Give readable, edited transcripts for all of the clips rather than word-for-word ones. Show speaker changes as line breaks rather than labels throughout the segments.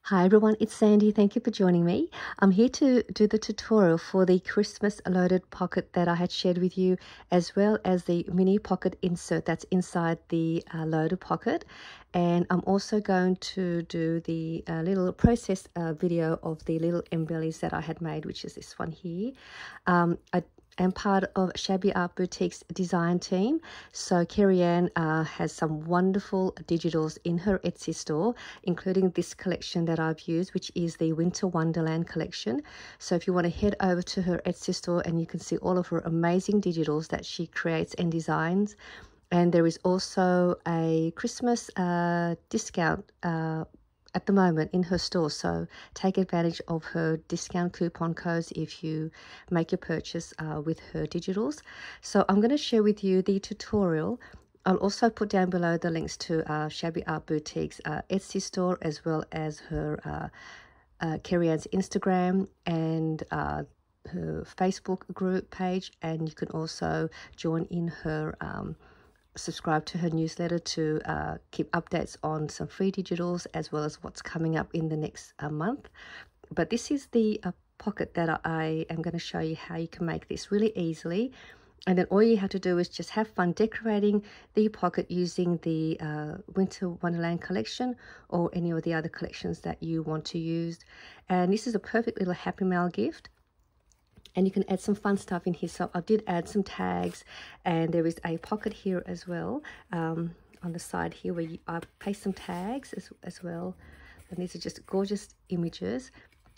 Hi everyone, it's Sandy. Thank you for joining me. I'm here to do the tutorial for the Christmas loaded pocket that I had shared with you, as well as the mini pocket insert that's inside the loaded pocket. And I'm also going to do the little process video of the little embellies that I had made, which is this one here. I'm part of Shabby Art Boutique's design team. So Kerry-Ann has some wonderful digitals in her Etsy store, including this collection that I've used, which is the Winter Wonderland collection. So if you want to head over to her Etsy store, and you can see all of her amazing digitals that she creates and designs. And there is also a Christmas discount at the moment in her store, so take advantage of her discount coupon codes if you make your purchase with her digitals. So I'm going to share with you the tutorial. I'll also put down below the links to Shabby Art Boutique's Etsy store, as well as her Kerry-Ann's Instagram and her Facebook group page, and you can also join in her subscribe to her newsletter to keep updates on some free digitals, as well as what's coming up in the next month. But this is the pocket that I am going to show you how you can make this really easily. And then all you have to do is just have fun decorating the pocket using the Winter Wonderland collection or any of the other collections that you want to use. And this is a perfect little Happy Mail gift. And you can add some fun stuff in here. So I did add some tags, and there is a pocket here as well on the side here where I paste some tags as well. And these are just gorgeous images.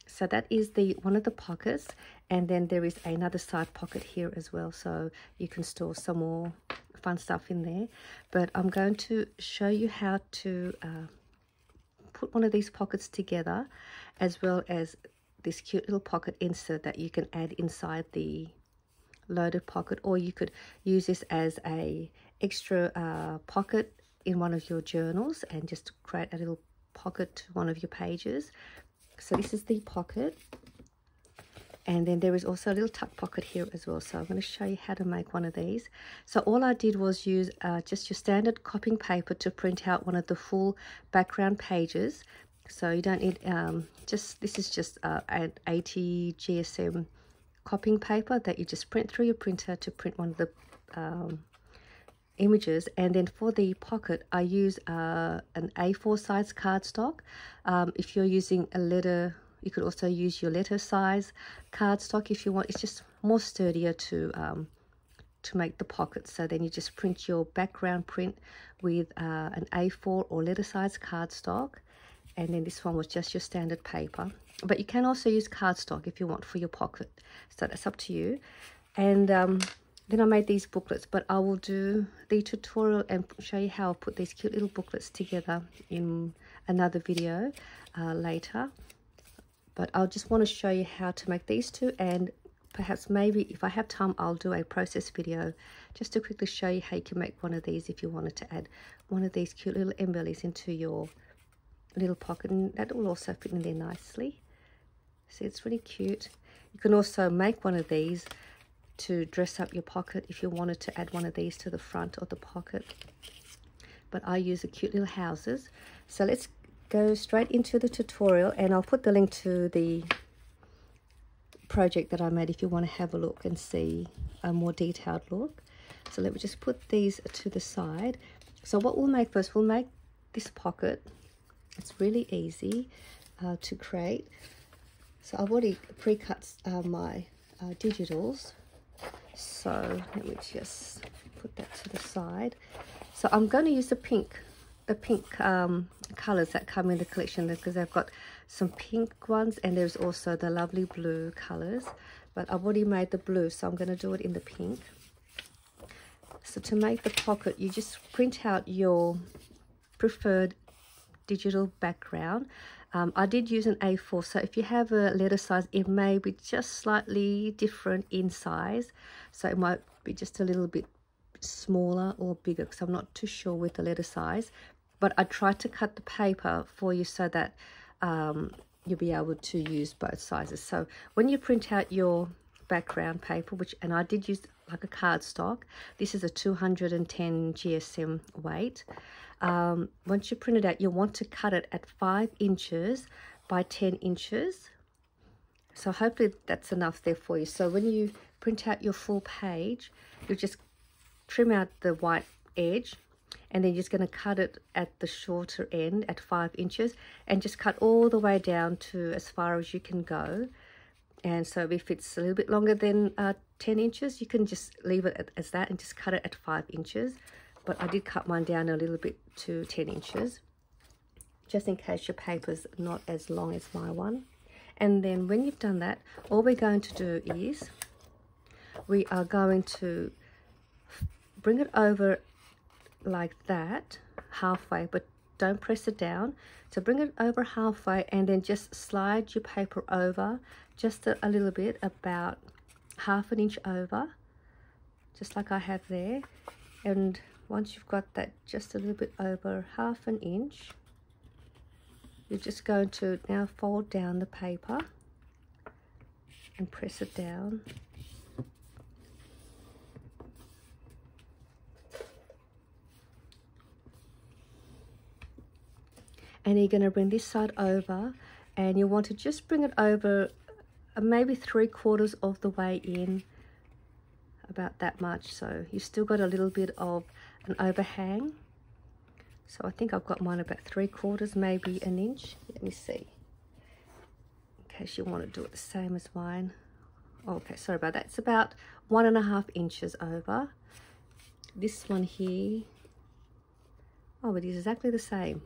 So that is one of the pockets, and then there is another side pocket here as well, so you can store some more fun stuff in there. But I'm going to show you how to put one of these pockets together, as well as this cute little pocket insert that you can add inside the loaded pocket, or you could use this as a extra pocket in one of your journals and just create a little pocket to one of your pages. So this is the pocket, and then there is also a little tuck pocket here as well. So I'm going to show you how to make one of these. So all I did was use just your standard copying paper to print out one of the full background pages. So you don't need this is just an 80 GSM copying paper that you just print through your printer to print one of the images. And then for the pocket, I use an A4 size cardstock. If you're using a letter, you could also use your letter size cardstock if you want. It's just more sturdier to make the pocket. So then you just print your background print with an A4 or letter size cardstock. And then this one was just your standard paper, but you can also use cardstock if you want for your pocket, so that's up to you. And then I made these booklets, but I will do the tutorial and show you how I put these cute little booklets together in another video later. But I just want to show you how to make these two, and perhaps maybe if I have time I'll do a process video just to quickly show you how you can make one of these if you wanted to add one of these cute little embellies into your little pocket, and that will also fit in there nicely. See, it's really cute. You can also make one of these to dress up your pocket if you wanted to add one of these to the front of the pocket. But I use the cute little houses. So let's go straight into the tutorial, and I'll put the link to the project that I made if you want to have a look and see a more detailed look. So let me just put these to the side. So what we'll make first, we'll make this pocket. It's really easy to create. So I've already pre-cut my digitals. So let me just put that to the side. So I'm going to use the pink colors that come in the collection, because I've got some pink ones, and there's also the lovely blue colors. But I've already made the blue, so I'm going to do it in the pink. So to make the pocket, you just print out your preferred digital background. I did use an A4, so if you have a letter size, it may be just slightly different in size, so it might be just a little bit smaller or bigger, because I'm not too sure with the letter size. But I tried to cut the paper for you so that you'll be able to use both sizes. So when you print out your background paper, and I did use like a cardstock, this is a 210 GSM weight. Once you print it out, you'll want to cut it at 5 inches by 10 inches. So hopefully that's enough there for you. So when you print out your full page, you just trim out the white edge, and then you're just going to cut it at the shorter end at 5 inches, and just cut all the way down to as far as you can go. And so if it's a little bit longer than 10 inches, you can just leave it as that and just cut it at 5 inches. But I did cut mine down a little bit to 10 inches, just in case your paper's not as long as my one. And then when you've done that, all we're going to do is we are going to bring it over like that, halfway, but don't press it down. So bring it over halfway, and then just slide your paper over just a little bit, about ½ an inch over, just like I have there. And once you've got that just a little bit over ½ an inch, you're just going to now fold down the paper and press it down. And you're going to bring this side over, and you want to just bring it over maybe 3/4 of the way in, about that much. So you've still got a little bit of an overhang. So I think I've got mine about 3/4, maybe an inch. Let me see, in case you want to do it the same as mine. Okay, sorry about that. It's about 1.5 inches over. This one here, oh, it is exactly the same.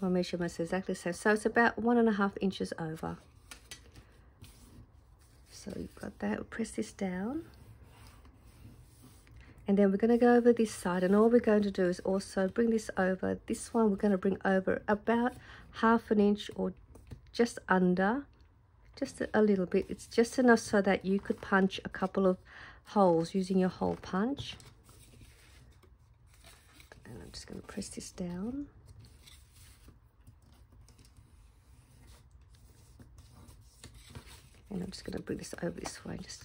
My measurements are exactly the same. So it's about 1.5 inches over. So you've got that. We'll press this down. And then we're going to go over this side. And all we're going to do is also bring this over. This one we're going to bring over about ½ an inch, or just under. Just a little bit. It's just enough so that you could punch a couple of holes using your hole punch. And I'm just going to press this down. And I'm just going to bring this over this way, just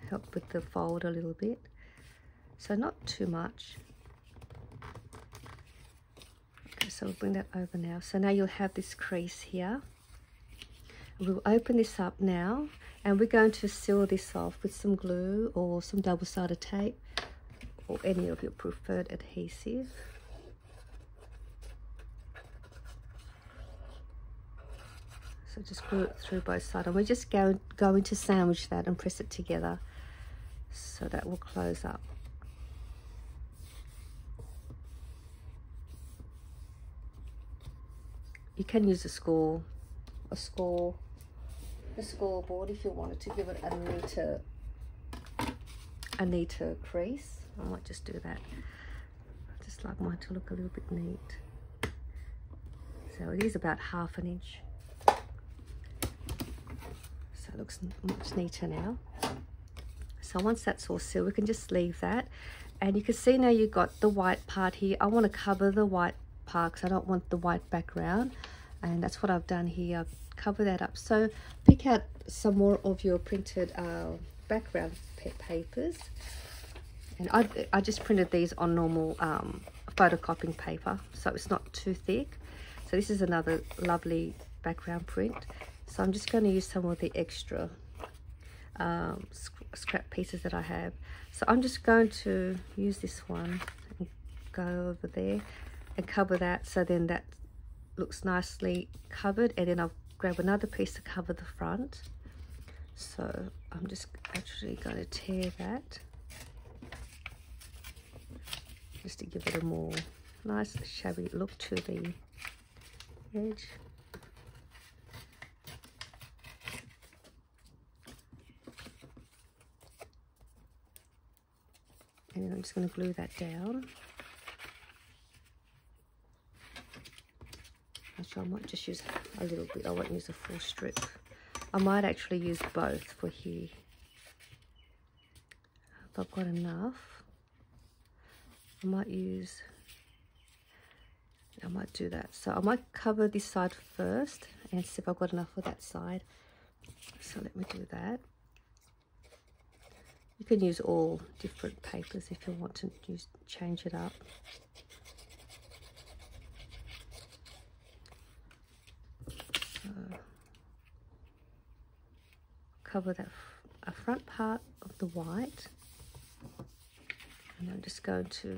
help with the fold a little bit. So not too much. Okay, so we'll bring that over now. So now you'll have this crease here. We'll open this up now, and we're going to seal this off with some glue or some double-sided tape, or any of your preferred adhesive. So just glue it through both sides, and we're just going to sandwich that and press it together so that will close up. You can use the scoreboard if you wanted to give it a neater crease. I might just do that. I just like mine to look a little bit neat. So it is about ½ an inch. So it looks much neater now. So once that's all sealed, we can just leave that. And you can see now you've got the white part here. I want to cover the white part because I don't want the white background. And that's what I've done here. I've covered that up. So pick out some more of your printed background papers. And I just printed these on normal photocopying paper, so it's not too thick. So this is another lovely background print. So I'm just going to use some of the extra scrap pieces that I have. So I'm just going to use this one and go over there and cover that, so then that looks nicely covered. And then I'll grab another piece to cover the front. So I'm just actually going to tear that, just to give it a more nice shabby look to the edge. And then I'm just going to glue that down. Actually, I might just use a little bit. I won't use a full strip. I might actually use both for here. If I've got enough, I might do that. So I might cover this side first and see if I've got enough for that side. So let me do that. You can use all different papers if you want to change it up. cover that front part of the white, and I'm just going to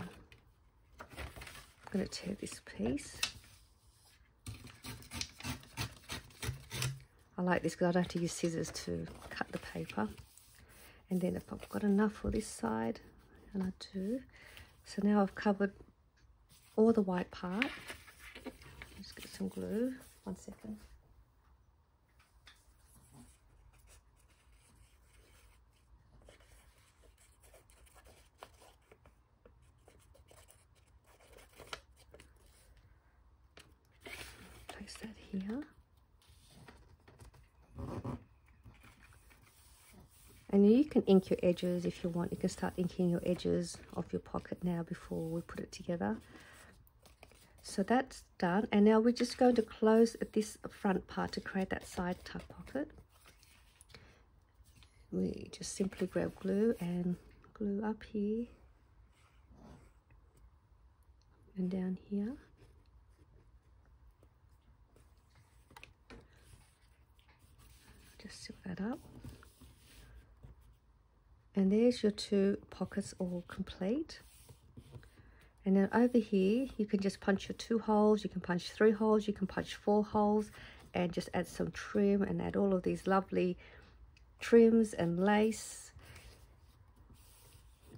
tear this piece. I like this because I don't have to use scissors to cut the paper. And then if I've got enough for this side, and I do, so now I've covered all the white part. Just get some glue. 1 second. Place that here. And you can ink your edges if you want. You can start inking your edges of your pocket now before we put it together. So that's done. And now we're just going to close this front part to create that side tuck pocket. We just simply grab glue and glue up here and down here. Just seal that up. And there's your 2 pockets all complete. And then over here, you can just punch your 2 holes, you can punch 3 holes, you can punch 4 holes, and just add some trim and add all of these lovely trims and lace,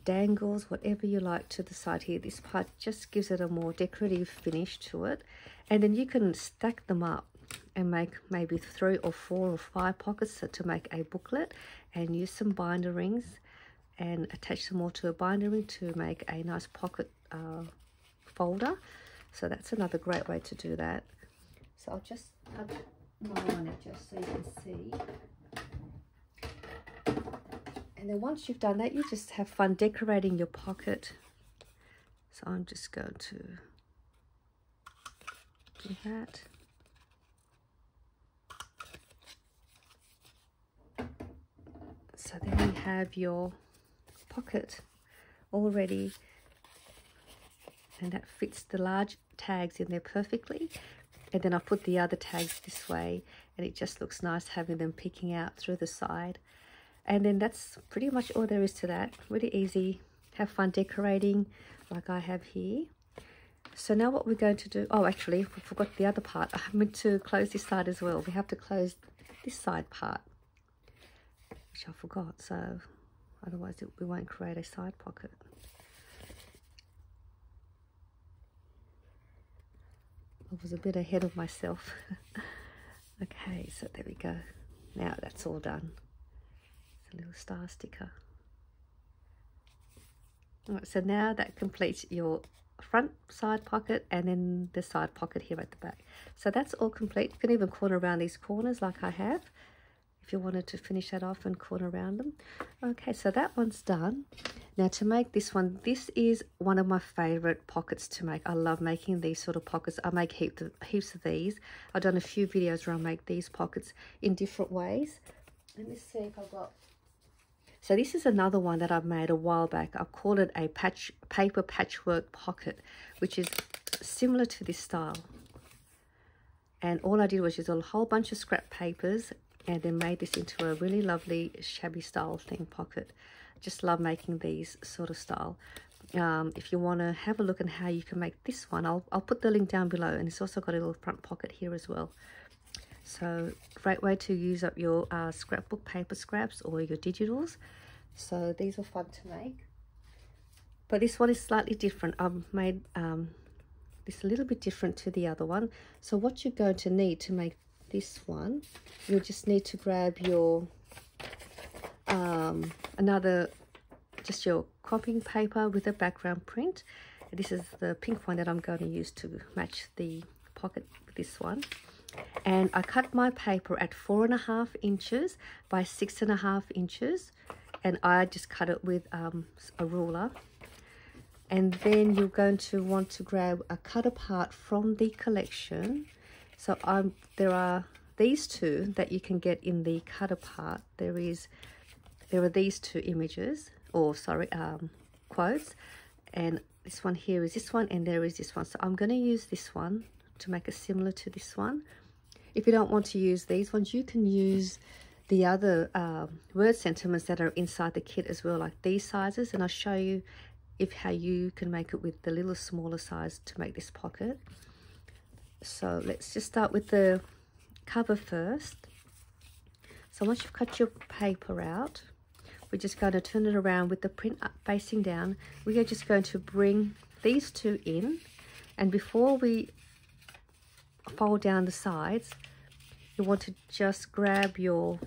dangles, whatever you like to the side here. This part just gives it a more decorative finish to it. And then you can stack them up and make maybe 3 or 4 or 5 pockets to make a booklet, and use some binder rings and attach them all to a binder ring to make a nice pocket folder. So that's another great way to do that. So I'll just cut mine on it just so you can see. And then once you've done that, you just have fun decorating your pocket. So I'm just going to do that. So then you have your pocket all ready, and that fits the large tags in there perfectly. And then I put the other tags this way, and it just looks nice having them peeking out through the side. And then that's pretty much all there is to that. Really easy. Have fun decorating like I have here. So now what we're going to do, oh actually I forgot the other part. I meant to close this side as well. We have to close this side part, which I forgot, so otherwise we won't create a side pocket. I was a bit ahead of myself. Okay, so there we go. Now that's all done. It's a little star sticker. All right, so now that completes your front side pocket and then the side pocket here at the back. So that's all complete. You can even corner around these corners like I have, if you wanted to finish that off and corner around them. Okay, so that one's done. Now to make this one, this is one of my favorite pockets to make. I love making these sort of pockets. I make heaps of these. I've done a few videos where I make these pockets in different ways. Let me see if I've got... So this is another one that I've made a while back. I call it a paper patchwork pocket, which is similar to this style. And all I did was use a whole bunch of scrap papers and then made this into a really lovely shabby style thing pocket. Just love making these sort of style. If you want to have a look at how you can make this one, I'll put the link down below, and it's also got a little front pocket here as well. So great way to use up your scrapbook paper scraps or your digitals. So these were fun to make. But this one is slightly different. I've made this a little bit different to the other one. So what you're going to need to make this one, you'll just need to grab your just your copying paper with a background print. This is the pink one that I'm going to use to match the pocket with this one. And I cut my paper at 4.5 inches by 6.5 inches, and I just cut it with a ruler. And then you're going to want to grab a cut apart from the collection. So there are these two that you can get in the cut apart. There are these two images, or sorry, quotes, and this one here is this one, and there is this one. So I'm going to use this one to make it similar to this one. If you don't want to use these ones, you can use the other word sentiments that are inside the kit as well, like these sizes, and I'll show you how you can make it with the little smaller size to make this pocket. So let's just start with the cover first. So once you've cut your paper out, we're just going to turn it around with the print up, facing down. We are just going to bring these two in, and before we fold down the sides, you want to just grab your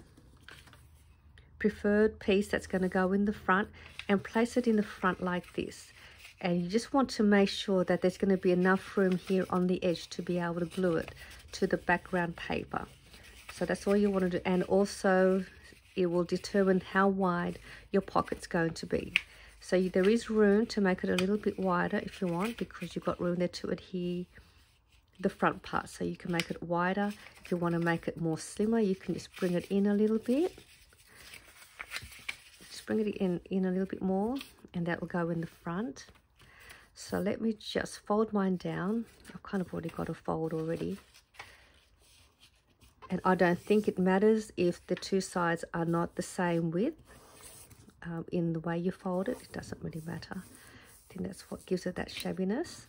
preferred piece that's going to go in the front and place it in the front like this. And you just want to make sure that there's going to be enough room here on the edge to be able to glue it to the background paper. So that's all you want to do, and also it will determine how wide your pocket's going to be. So there is room to make it a little bit wider if you want, because you've got room there to adhere the front part. So you can make it wider. If you want to make it more slimmer, you can just bring it in a little bit. Just bring it in a little bit more, and that will go in the front. So let me just fold mine down. I've kind of already got a fold already. And I don't think it matters if the two sides are not the same width in the way you fold it. It doesn't really matter. I think that's what gives it that shabbiness.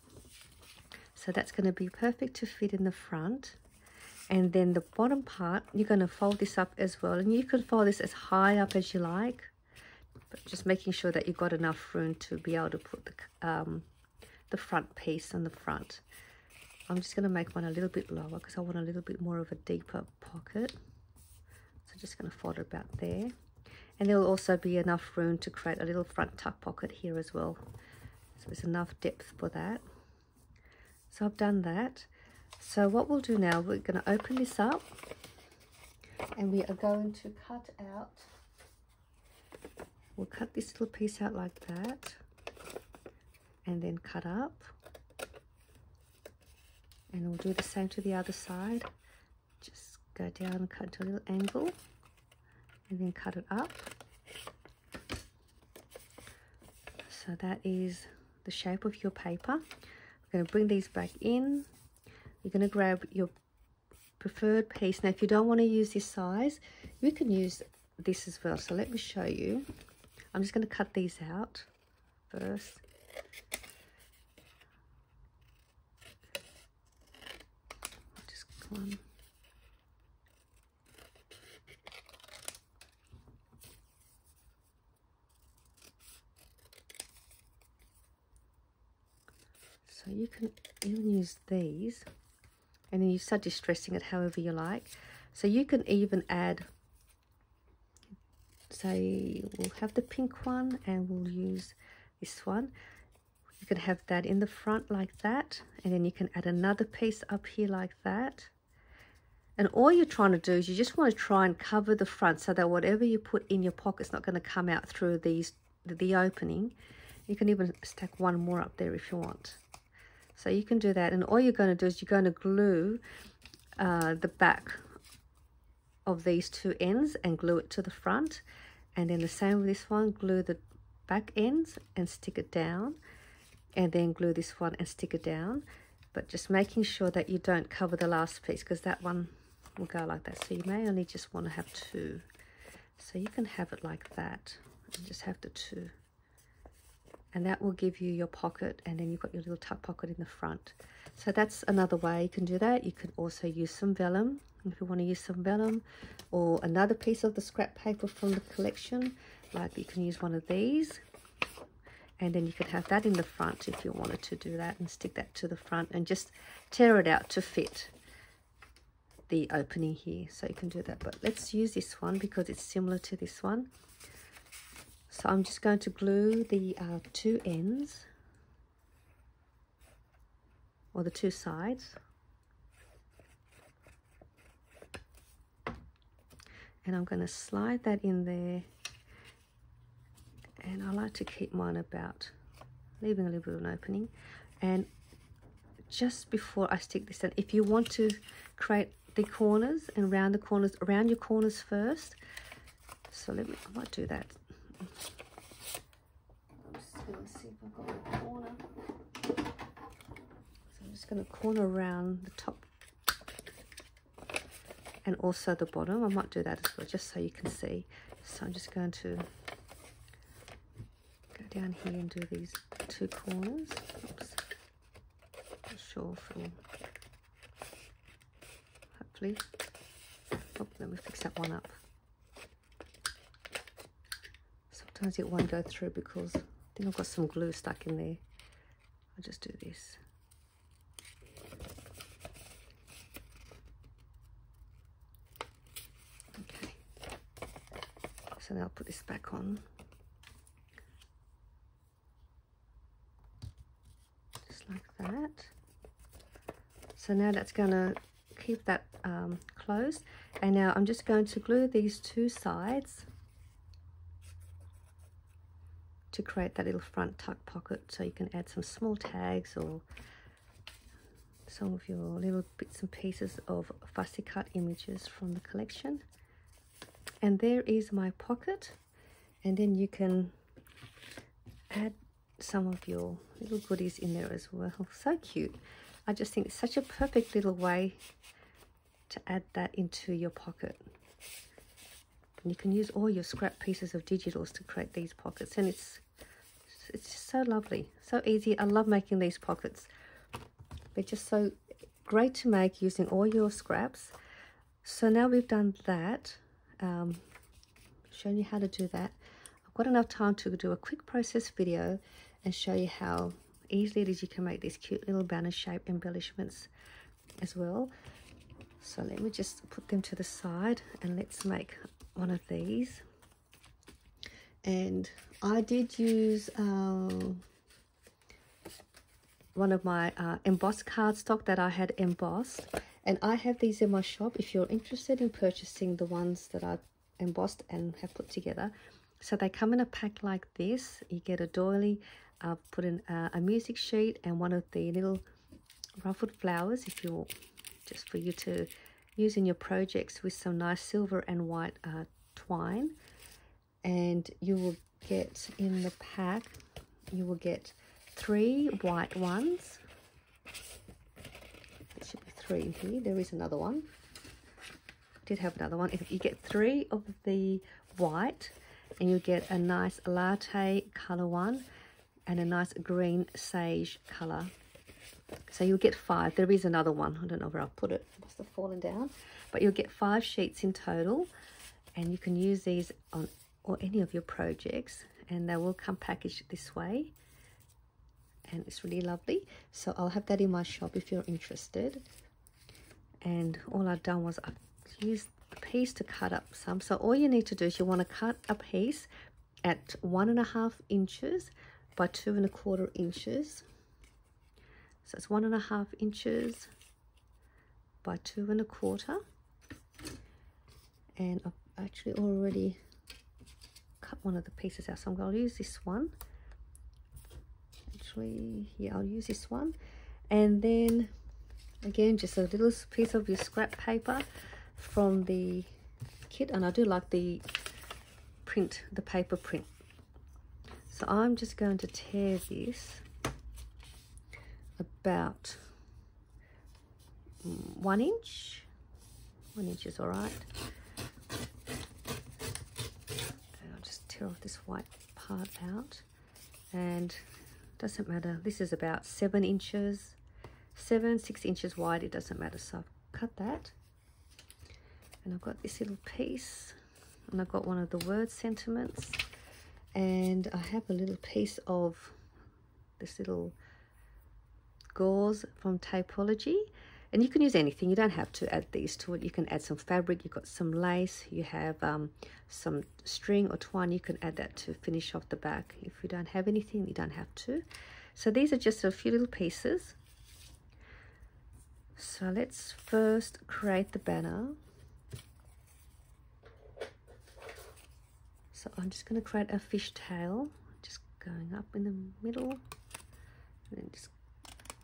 So that's going to be perfect to fit in the front. And then the bottom part, you're going to fold this up as well. And you can fold this as high up as you like, but just making sure that you've got enough room to be able to put the front piece on the front. I'm just going to make one a little bit lower because I want a little bit more of a deeper pocket. So just going to fold it about there. And there will also be enough room to create a little front tuck pocket here as well. So there's enough depth for that. So I've done that. So what we'll do now, we're going to open this up and we are going to cut out, we'll cut this little piece out like that and then cut up, and we'll do the same to the other side. Just go down and cut to a little angle and then cut it up. So that is the shape of your paper. We're going to bring these back in. You're going to grab your preferred piece. Now if you don't want to use this size, you can use this as well. So let me show you. I'm just going to cut these out first. Just come. So you can even use these, and then you start distressing it however you like. So you can even add, say we'll have the pink one and we'll use this one. You can have that in the front like that, and then you can add another piece up here like that. And all you're trying to do is you just want to try and cover the front so that whatever you put in your pocket is not going to come out through the opening. You can even stack one more up there if you want. So you can do that, and all you're going to do is you're going to glue the back of these two ends and glue it to the front, and then the same with this one, glue the back ends and stick it down, and then glue this one and stick it down, but just making sure that you don't cover the last piece because that one will go like that. So you may only just want to have two, so you can have it like that and just have the two. And that will give you your pocket, and then you've got your little tuck pocket in the front. So that's another way you can do that. You can also use some vellum if you want to use some vellum, or another piece of the scrap paper from the collection. Like you can use one of these, and then you could have that in the front if you wanted to do that, and stick that to the front and just tear it out to fit the opening here. So you can do that, but let's use this one because it's similar to this one. So I'm just going to glue the two ends, or the two sides, and I'm going to slide that in there. And I like to keep mine about leaving a little bit of an opening. And just before I stick this in, if you want to create the corners and round the corners, around your corners first. So I might do that. I'm just going to see if I've got a corner. So I'm just going to corner around the top and also the bottom. I might do that as well, just so you can see. So I'm just going to go down here and do these two corners. Oops. Not sure if it'll, hopefully. Oh, let me fix that one up. Sometimes it won't go through because I think I've got some glue stuck in there. I'll just do this. Okay. So now I'll put this back on. Just like that. So now that's going to keep that closed. And now I'm just going to glue these two sides to create that little front tuck pocket, so you can add some small tags or some of your little bits and pieces of fussy cut images from the collection. And there is my pocket, and then you can add some of your little goodies in there as well. So cute. I just think it's such a perfect little way to add that into your pocket. And you can use all your scrap pieces of digitals to create these pockets, and it's just so lovely, so easy. I love making these pockets. They're just so great to make using all your scraps. So now we've done that, showing you how to do that. I've got enough time to do a quick process video and show you how easily it is you can make these cute little banner shape embellishments as well. So let me just put them to the side and let's make one of these. And I did use one of my embossed cardstock that I had embossed, and I have these in my shop if you're interested in purchasing the ones that I've embossed and have put together. So they come in a pack like this. You get a doily, I've put in a music sheet and one of the little ruffled flowers, if you're just for you to use in your projects, with some nice silver and white twine. And you will get in the pack, you will get 3 white ones. There should be 3 in here. There is another one. I did have another one. If you get 3 of the white, and you get a nice latte color one and a nice green sage color. So you'll get 5. There is another one. I don't know where I put it. It must have fallen down. But you'll get 5 sheets in total, and you can use these on or any of your projects, and they will come packaged this way, and it's really lovely. So I'll have that in my shop if you're interested. And all I've done was I've used a piece to cut up some. So all you need to do is you want to cut a piece at 1.5 inches by 2.25 inches. So it's 1.5 inches by 2.25, and I've actually already cut one of the pieces out, so I'm going to use this one. Actually, yeah, I'll use this one. And then again, just a little piece of your scrap paper from the kit, and I do like the print, the paper print. So I'm just going to tear this about 1 inch. 1 inch is all right. Tear off this white part out, and doesn't matter, this is about 7 inches, 6 inches wide, it doesn't matter. So I've cut that, and I've got this little piece, and I've got one of the word sentiments, and I have a little piece of this little gauze from Tapology. And you can use anything, you don't have to add these to it. You can add some fabric, you've got some lace, you have some string or twine, you can add that to finish off the back. If you don't have anything, you don't have to. So these are just a few little pieces. So let's first create the banner. So I'm just going to create a fishtail, just going up in the middle, and then just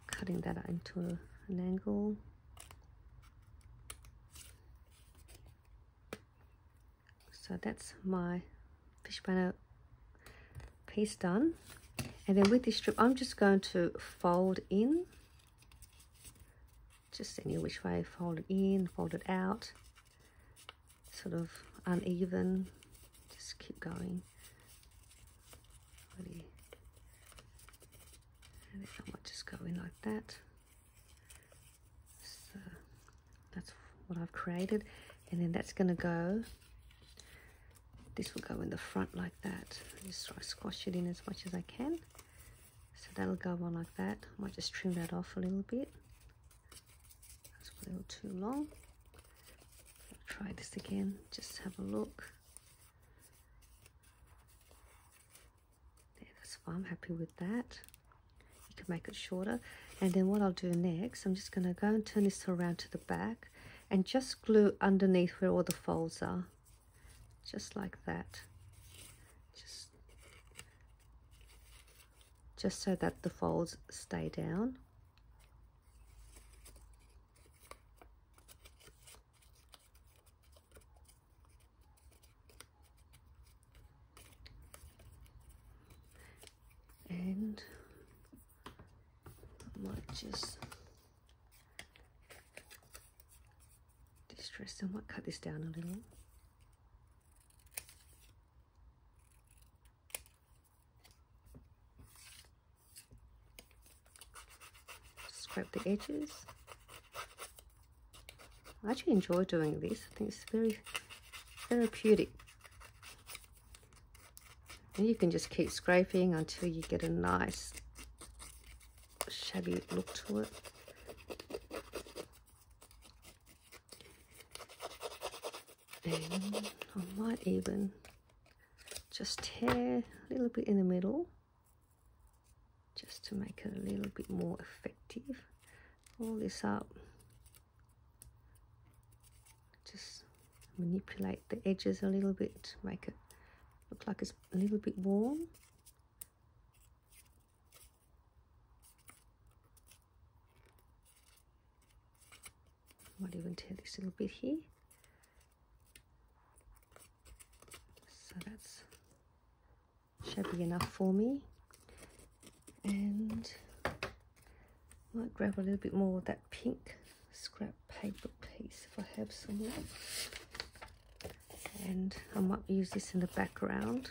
cutting that into an angle. So that's my fish banner piece done. And then with this strip, I'm just going to fold in, just any which way, fold it in, fold it out. sort of uneven, just keep going. Ready. And then I might just go in like that. So that's what I've created, and then that's going to go, this will go in the front like that. Just try to squash it in as much as I can. So that'll go on like that. I might just trim that off a little bit. That's a little too long. I'll try this again, just have a look. There, that's fine, I'm happy with that. You can make it shorter. And then what I'll do next, I'm just going to go and turn this around to the back and just glue underneath where all the folds are. Just like that. Just so that the folds stay down. And I might just distress, I might cut this down a little. Scrape the edges. I actually enjoy doing this. I think it's very therapeutic. And you can just keep scraping until you get a nice shabby look to it. And I might even just tear a little bit in the middle, just to make it a little bit more effective. Roll this up. Just manipulate the edges a little bit to make it look like it's a little bit warm. Might even tear this little bit here. So that's shabby enough for me. And I might grab a little bit more of that pink scrap paper piece if I have some left. And I might use this in the background.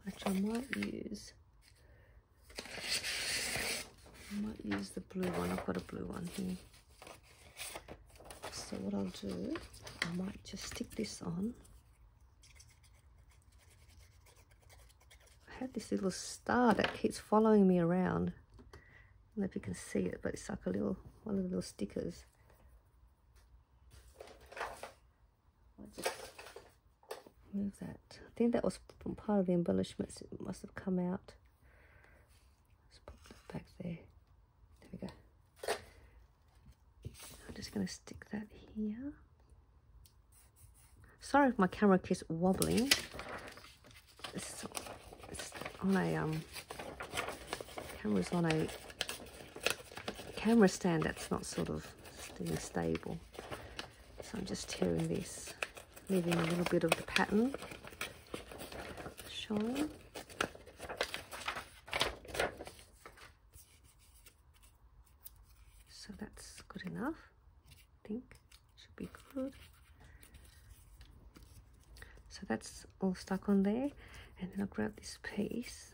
Actually, I might use the blue one. I've got a blue one here. So what I'll do, I might just stick this on. I have this little star that keeps following me around. I don't know if you can see it, but it's like a little, one of the little stickers. I'll just move that. I think that was from part of the embellishments. It must have come out. Let's put that back there. There we go. I'm just going to stick that here. Sorry if my camera keeps wobbling. It's on a camera's on a camera stand that's not sort of stable. So I'm just tearing this, leaving a little bit of the pattern showing. So that's good enough. I think should be good. So that's all stuck on there. And then I'll grab this piece.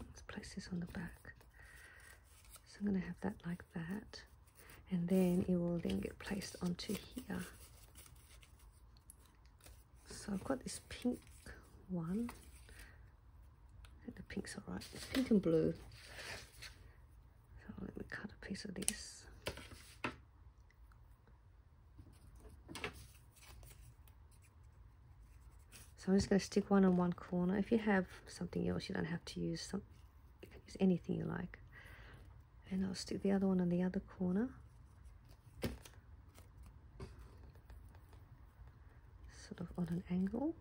Let's place this on the back. So I'm going to have that like that. And then it will then get placed onto here. So I've got this pink one. I think the pink's alright. It's pink and blue. So let me cut a piece of this. So I'm just going to stick one on one corner. If you have something else, you don't have to use some. You can use anything you like. And I'll stick the other one on the other corner. Sort of on an angle.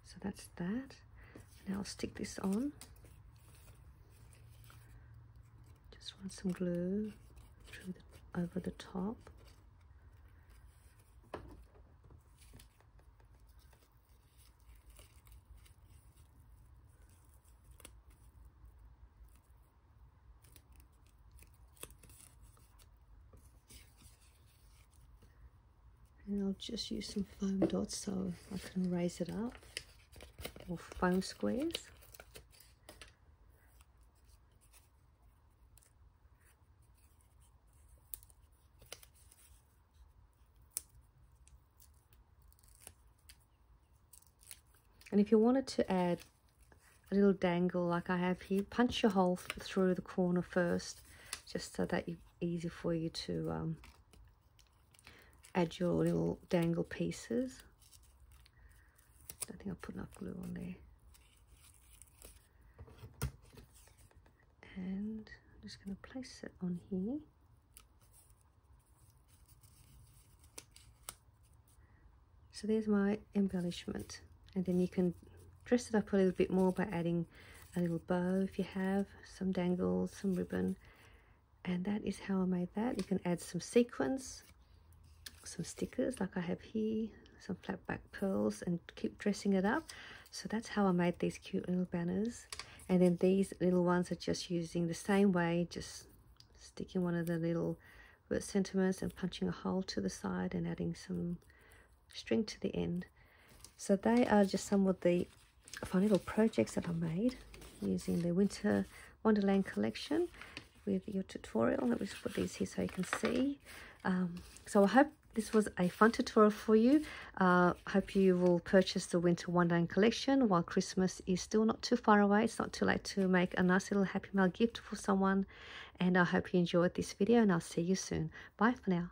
So that's that. Now I'll stick this on. Just run some glue through over the top. And I'll just use some foam dots so I can raise it up, or foam squares. And if you wanted to add a little dangle like I have here, punch your hole through the corner first, just so that it's easy for you to add your little dangle pieces. I don't think I'll put enough glue on there. And I'm just going to place it on here. So there's my embellishment. And then you can dress it up a little bit more by adding a little bow if you have, some dangles, some ribbon. And that is how I made that. You can add some sequins, some stickers like I have here, some flat back pearls, and keep dressing it up. So that's how I made these cute little banners. And then these little ones are just using the same way, just sticking one of the little word sentiments and punching a hole to the side and adding some string to the end. So they are just some of the fun little projects that I made using the Winter Wonderland collection with your tutorial. Let me just put these here so you can see. So I hope this was a fun tutorial for you. Hope you will purchase the Winter Wonderland collection while Christmas is still not too far away. It's not too late to make a nice little Happy Mail gift for someone. And I hope you enjoyed this video, and I'll see you soon. Bye for now.